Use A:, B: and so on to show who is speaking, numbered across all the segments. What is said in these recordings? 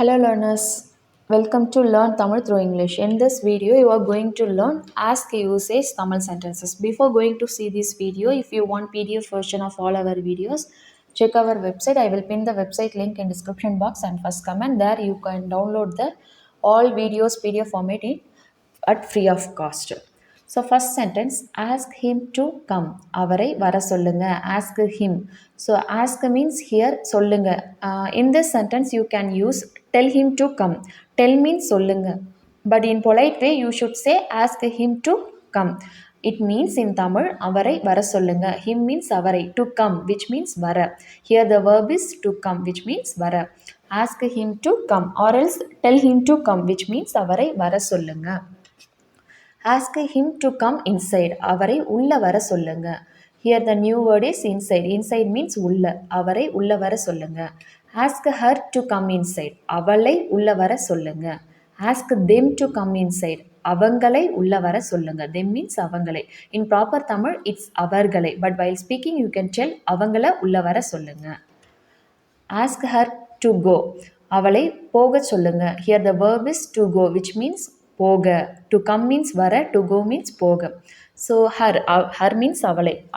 A: Hello learners, welcome to Learn Tamil through English. In this video, you are going to learn Ask Usage Tamil sentences. Before going to see this video, if you want PDF version of all our videos, check our website. I will pin the website link in description box and first comment. There you can download the all videos PDF format at free of cost. So first sentence, ask him to come. அவரை வர சொல்லுங்க. Ask him. So ask means here சொல்லுங்க. In this sentence you can use tell him to come. Tell means சொல்லுங்க. But in polite way you should say ask him to come. It means in Tamil அவரை வர சொல்லுங்க. Him means அவரை. To come which means வர. Here the verb is to come which means வர. Ask him to come or else tell him to come which means அவரை வர சொல்லுங்க. Ask him to come inside. அவரை உள்ள வர சொல்லுங்க. Here the new word is inside. Inside means உள்ள. அவரை உள்ள வர சொல்லுங்க. Ask her to come inside. அவளை உள்ள வர சொல்லுங்க. Ask them to come inside. அவங்களை உள்ள வர சொல்லுங்க. Them means அவங்களை. In proper Tamil it's அவர்களை. But while speaking you can tell அவங்கள உள்ள வர சொல்லுங்க. Ask her to go. அவளை போக சொல்லுங்க. Here the verb is to go which means போக. To come means வர, to go means போக. So her means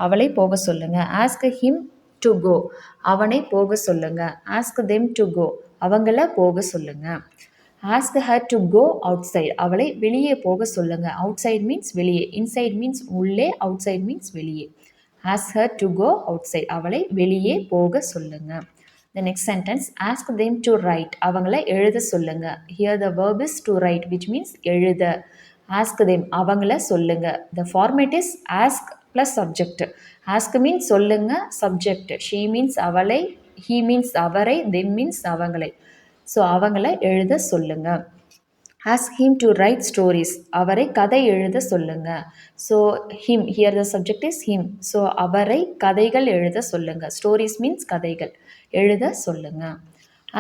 A: அவளை போக சொல்லுங்க. Ask him to go. அவனை போக சொல்லுங்க. Ask them to go. அவங்கள போக சொல்லுங்க. Ask her to go outside. அவளை வெளியே போக சொல்லுங்க. Outside means வெளியே. Inside means உள்ளே. Outside means வெளியே. Ask her to go outside. அவளை வெளியே போக சொல்லுங்க. The next sentence, ask them to write. அவங்கள எழுத சொல்லுங்க. Here the verb is to write which means எழுத. Ask them. அவங்கள சொல்லுங்க. The format is ask plus subject. Ask means சொல்லுங்க, subject. She means அவளை, he means அவரை, them means அவங்களை. So அவங்கள எழுத சொல்லுங்க. Ask him to write stories. அவரை கதை எழுத சொல்லுங்க. So him, here the subject is him. So அவரை கதைகள் எழுத சொல்லுங்க. Stories means கதைகள். எழுத சொல்லுங்க.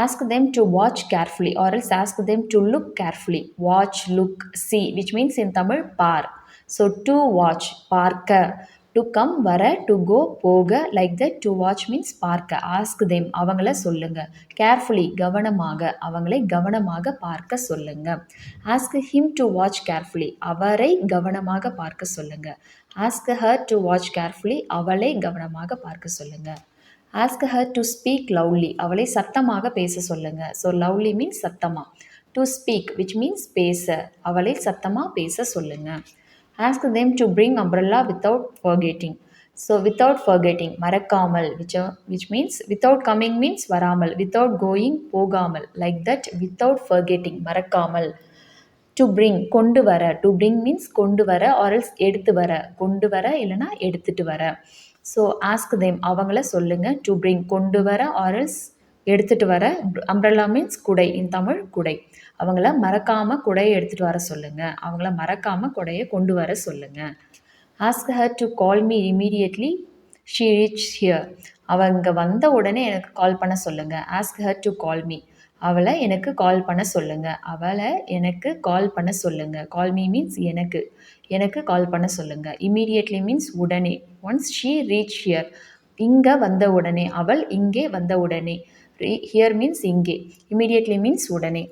A: Ask them to watch carefully or else ask them to look carefully. Watch, look, see which means in Tamil bar. So to watch, பார்க்க. To come வர, to go போக, like that. To watch means பார்க்க. Ask them, அவங்கள சொல்லுங்க. Carefully, கவனமாக, அவங்களை கவனமாக பார்க்க சொல்லுங்க. Ask him to watch carefully. அவரை கவனமாக பார்க்க சொல்லுங்க. Ask her to watch carefully. அவளை கவனமாக பார்க்க சொல்லுங்க. Ask her to speak loudly. அவளை சத்தமாக பேச சொல்லுங்க. So loudly means சத்தமா. To speak which means பேச. அவளை சத்தமா பேச சொல்லுங்க. Ask them to bring umbrella without forgetting. So without forgetting, மறக்காமல் which means without coming means வராமல், without going போகாமல், like that. Without forgetting, மறக்காமல். To bring, கொண்டு வர. To bring means கொண்டு வர or else எடுத்து வர. கொண்டு வர இல்லைனா எடுத்துட்டு வர. ஸோ ஆஸ்க் தேம், அவங்கள சொல்லுங்க. டு பிரிங், கொண்டு வர or else எடுத்துகிட்டு வர. அம்ப்ரெல்லா மீன்ஸ் குடை, இன் தமிழ் குடை. அவங்கள மறக்காமல் குடையை எடுத்துகிட்டு வர சொல்லுங்கள். அவங்கள மறக்காமல் குடையை கொண்டு வர சொல்லுங்கள். Ask her to call me immediately she reach here. அவங்க வந்த உடனே எனக்கு கால் பண்ண சொல்லுங்கள். Ask her to call me. அவளை எனக்கு கால் பண்ண சொல்லுங்கள். அவளை எனக்கு கால் பண்ண சொல்லுங்கள். கால் மீ மீன்ஸ் எனக்கு கால் பண்ண சொல்லுங்கள். இமீடியட்லி மீன்ஸ் உடனே. ஒன்ஸ் ஷீ ரீச் ஹியர், இங்கே வந்த உடனே. அவள் இங்கே வந்த உடனே. ஹியர் மீன்ஸ் இங்கே. இமீடியட்லி மீன்ஸ் உடனே.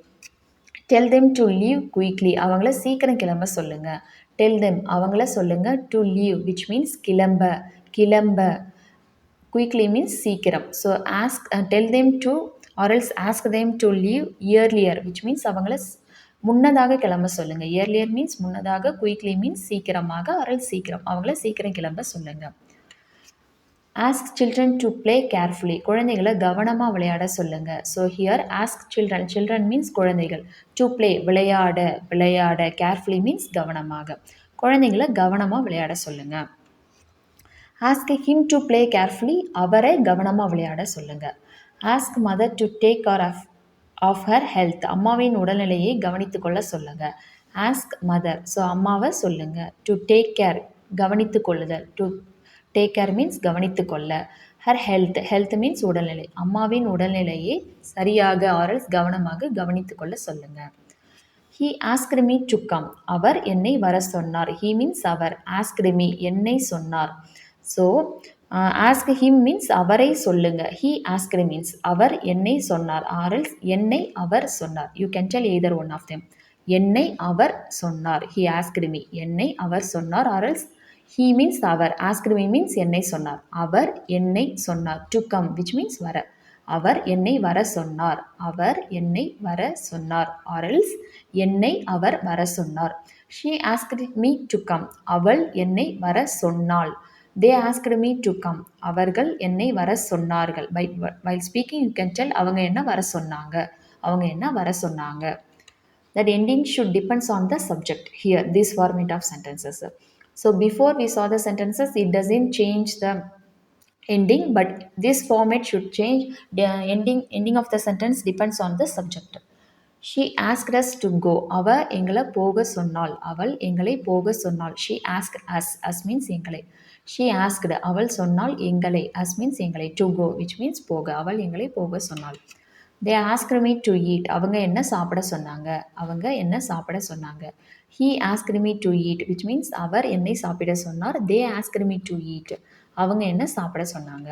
A: Tell them to leave quickly. அவங்கள சீக்கிரம் கிளம்ப சொல்லுங்கள். டெல் தெம், அவங்கள சொல்லுங்கள். டு லீவ் விச் மீன்ஸ் கிளம்ப. குயிக்லி மீன்ஸ் சீக்கிரம். So tell them to or else ask them to leave earlier which means அவங்கள முன்னதாக கிளம்ப சொல்லுங்கள். earlier means முன்னதாக, quickly means சீக்கிரமாக or else சீக்கிரம். அவங்கள சீக்கிரம் கிளம்ப சொல்லுங்கள். ask children to play carefully. குழந்தைகளை கவனமாக விளையாட சொல்லுங்கள். So here ask children means குழந்தைகள். to play விளையாட, carefully means கவனமாக. குழந்தைகளை கவனமாக விளையாட சொல்லுங்கள். ask him to play carefully. அவரை கவனமாக விளையாட சொல்லுங்கள். Ask mother to take care of her health. அம்மாவின் உடல்நிலையை கவனித்துக்கொள்ள சொல்லுங்க. Ask mother. ஸோ அம்மாவை சொல்லுங்க. To take care, கவனித்துக்கொள்ளுதல். To take care means கவனித்துக்கொள்ள. Her health means உடல்நிலை. அம்மாவின் உடல்நிலையை சரியாக or else கவனமாக கவனித்துக்கொள்ள சொல்லுங்க. He asked me to come. அவர் என்னை வர சொன்னார். He means our. Asked me, என்னை சொன்னார். ஸோ ஆஸ்க் ஹிம் மீன்ஸ் அவரை சொல்லுங்க. ஹீ ஆஸ்க்டு மீன்ஸ் அவர் என்னை சொன்னார். ஆர்எல்ஸ் என்னை அவர் சொன்னார். You can tell either one of them. என்னை அவர் சொன்னார். He asked me. என்னை அவர் சொன்னார். ஆர்எல்ஸ் ஹீ மீன்ஸ் அவர். ஆஸ்க்டு மீ மீன்ஸ் என்னை சொன்னார். அவர் என்னை சொன்னார். டு கம் விச் மீன்ஸ் வர. அவர் என்னை வர சொன்னார். அவர் என்னை வர சொன்னார். ஆர்எல்ஸ் என்னை அவர் வர சொன்னார். She asked me to come. அவள் என்னை வர சொன்னாள். They asked me to come. அவர்கள் என்னை வர சொன்னார்கள். While speaking you can tell அவங்க என்ன வர சொன்னாங்க. அவங்க என்ன வர சொன்னாங்க. That ending should depends on the subject here, this format of sentences. So before we saw the sentences, it doesn't change the ending, but this format should change. The ending of the sentence depends on the subject. She asked us to go. அவ எங்களை போக சொன்னாள். அவள் எங்களை போக சொன்னாள். She asked us. Us means எங்களை. She asked. அவள் சொன்னாள் எங்களை. Us means எங்களை. To go which means போக. அவள் எங்களை போக சொன்னாள். They asked me to eat. அவங்க என்ன சாப்பிட சொன்னாங்க. அவங்க என்ன சாப்பிட சொன்னாங்க. He asked me to eat which means அவர் என்னை சாப்பிட சொன்னார். They asked me to eat. அவங்க என்ன சாப்பிட சொன்னாங்க.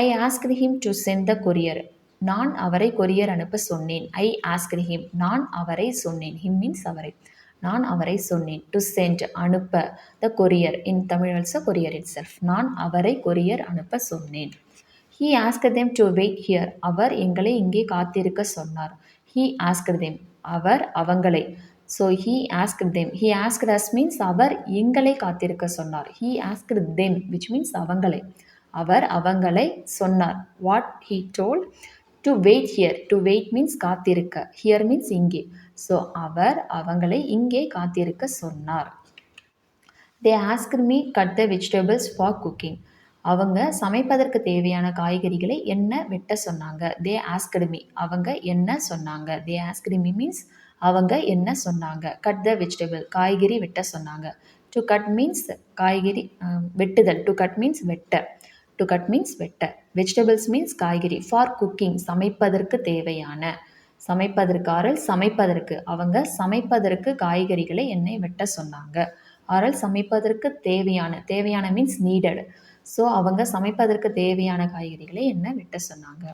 A: I asked him to send the courier. நான் அவரை கொரியர் அனுப்ப சொன்னேன். I asked him. நான் அவரை சொன்னேன். Him means அவரை. நான் அவரை சொன்னேன். To send அனுப்ப. The courier in Tamil also courier itself. நான் அவரை கொரியர் அனுப்ப சொன்னேன். He asked them to wait here. அவர் எங்களை இங்கே காத்திருக்க சொன்னார். He asked them. அவர் அவங்களை. So he asked them. He asked us means அவர் எங்களை காத்திருக்க சொன்னார். He asked them which means அவங்களை. அவர் அவங்களை சொன்னார். What he told? To wait here. To wait means காத்திருக்க. Here means இங்கே. So அவர் அவங்களை இங்கே காத்திருக்க சொன்னார். They asked me cut the vegetables for cooking. அவங்க சமைப்பதற்கு தேவையான காய்கறிகளை என்ன வெட்ட சொன்னாங்க. They asked me. அவங்க என்ன சொன்னாங்க. They asked me means அவங்க என்ன சொன்னாங்க. Cut the vegetable. காய்கறி வெட்ட சொன்னாங்க. To cut means காய்கறி வெட்டுதல். To cut means வெட்ட. To cut means வெட்ட. Vegetables means காய்கறி. For cooking சமைப்பதற்கு தேவையான. சமைப்பதற்கு ஆரல் சமைப்பதற்கு. அவங்க சமைப்பதற்கு காய்கறிகளை என்னை வெட்ட சொன்னாங்க. ஆரல் சமைப்பதற்கு தேவையான. தேவையான மீன்ஸ் நீடட். ஸோ அவங்க சமைப்பதற்கு தேவையான காய்கறிகளை என்ன வெட்ட சொன்னாங்க.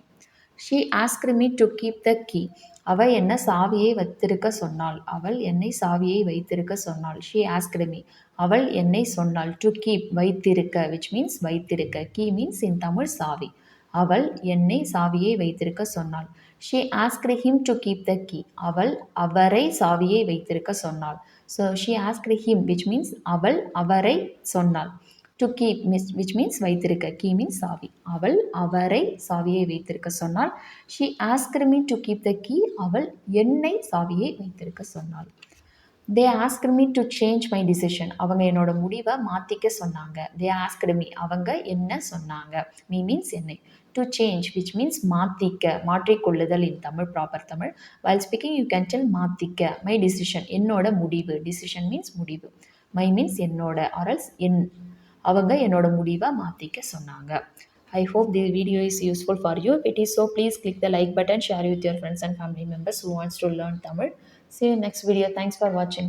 A: She asked me to keep the key. அவள் என்ன சாவியை வைத்திருக்க சொன்னாள். அவள் என்னை சாவியை வைத்திருக்க சொன்னாள். She asked me. அவள் என்னை சொன்னாள். To keep வைத்திருக்க which means வைத்திருக்க. Key means in Tamil சாவி. அவள் என்னை சாவியை வைத்திருக்க சொன்னாள். She asked him to keep the key. அவள் அவரை சாவியை வைத்திருக்க சொன்னாள். So she asked him which means அவள் அவரை சொன்னாள். To keep which means வைத்திருக்க. Key means சாவி. அவள் அவரை சாவியை வைத்திருக்க சொன்னாள். She asked me to keep the key. அவள் என்னை சாவியை வைத்திருக்க சொன்னாள். They asked me to change my decision. அவங்க என்னோட முடிவை மாற்றிக்க சொன்னாங்க. They asked me. அவங்க என்ன சொன்னாங்க. Me means என்னை. To change which means மாற்றிக்க. மாற்றிக்கொள்ளுதல் in Tamil, proper Tamil. While speaking you can tell மாற்றிக்க. My decision. என்னோட முடிவு. Decision means முடிவு. My means என்னோட or else என். அவங்க என்னோட முடிவை மாற்றிக்க சொன்னாங்க. I hope this video is useful for you. If it is so, please click the like button, share with your friends and family members who wants to learn Tamil. See you next video. Thanks for watching.